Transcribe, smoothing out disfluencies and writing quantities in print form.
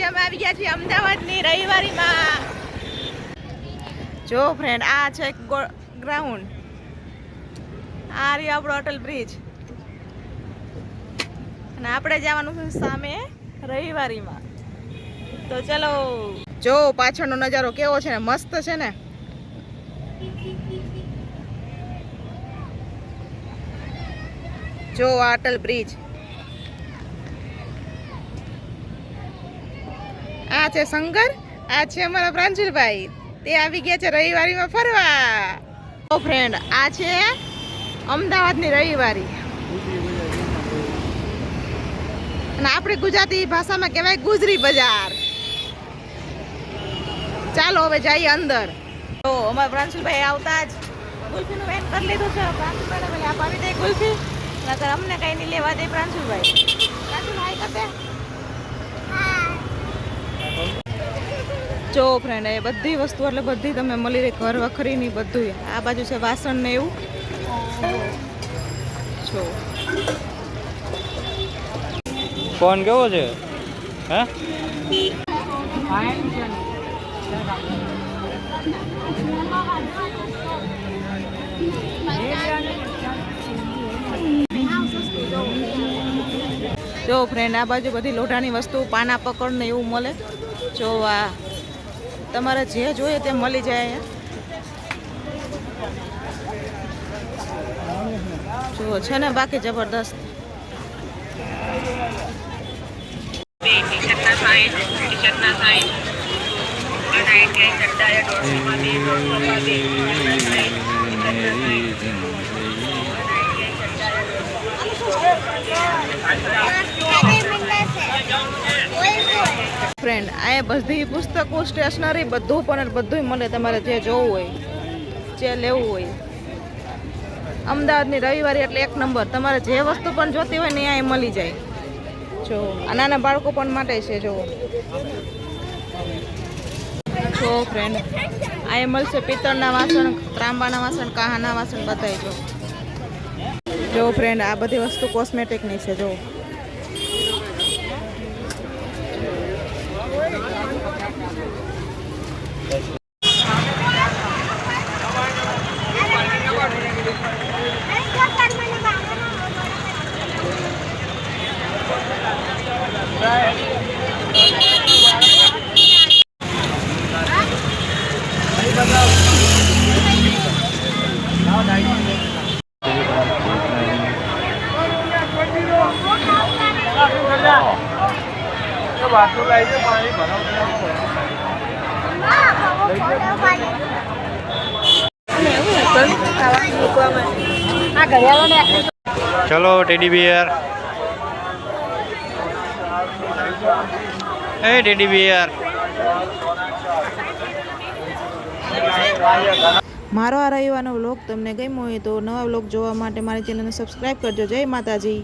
અમે આવી ગયા છીએ અમદાવાદની રવિવારીમાં. જો ફ્રેન્ડ, આ છે ગ્રાઉન્ડ, આ રહ્યો આપણો અટલ બ્રિજ, અને આપણે જવાનું છે સામે રવિવારીમાં. તો ચલો, જો પાછળનો નજારો કેવો છે ને, મસ્ત છે ને. જો આ અટલ બ્રિજ, આ છે શંકર, આ છે અમારા પ્રાંજલભાઈ, તે આવી ગયા છે રવિવારીમાં ફરવા. ઓ ફ્રેન્ડ, આ છે અમદાવાદની રવિવારી, અને આપણી ગુજરાતી ભાષામાં કહેવાય ગુજરી બજાર. ચાલો હવે જઈએ અંદર. તો અમારા પ્રાંશુભાઈ આવતા જ ગુલ્ફીનું વેન કરી લીધું છે. પ્રાંશુભાઈને બોલે આપ આવી દે ગુલ્ફી, નકર અમને કઈ નહીં લેવા દે પ્રાંશુભાઈ. પ્રાંશુભાઈ કરતે જો ફ્રેન્ડ, એ બધી વસ્તુ એટલે બધી તમે મળી રહી, ઘર વખરીની બધું. આ બાજુ છે વાસણ ને એવું. જો ફોન કેવો છે? હે જો ફ્રેન્ડ, આ બાજુ બધી લોઢાની વસ્તુ, પાના પકડ ને એવું મળે. જો આ તમારે જે જોઈએ તે મળી જાય અહીંયા. જો છે ને બાકી જબરદસ્ત. ફ્રેન્ડ, આ બધી પુસ્તકો, સ્ટેશનરી બધું પણ બધું મળે. તમારે જે જોવું હોય, જે લેવું હોય. અમદાવાદની રવિવારી એટલે એક નંબર. તમારે જે વસ્તુ પણ જોતી હોય ને અહીંયા મળી જાય. જો આ નાના બાળકો પણ માટે છે. જો ફ્રેન્ડ, આ મળશે પિત્તળના વાસણ, ત્રાંબાના વાસણ, કાહાના વાસણ બધાય. જો ફ્રેન્ડ, આ બધી વસ્તુ કોસ્મેટિકની છે. જો ચલો ટેડી બિયર, એ ટેડી બિયર. મારો આ રવિવારનો વ્લોગ તમને ગમ્યો હોય તો નવા વ્લોગ જોવા માટે મારી ચેનલને સબસ્ક્રાઈબ કરજો. જય માતાજી.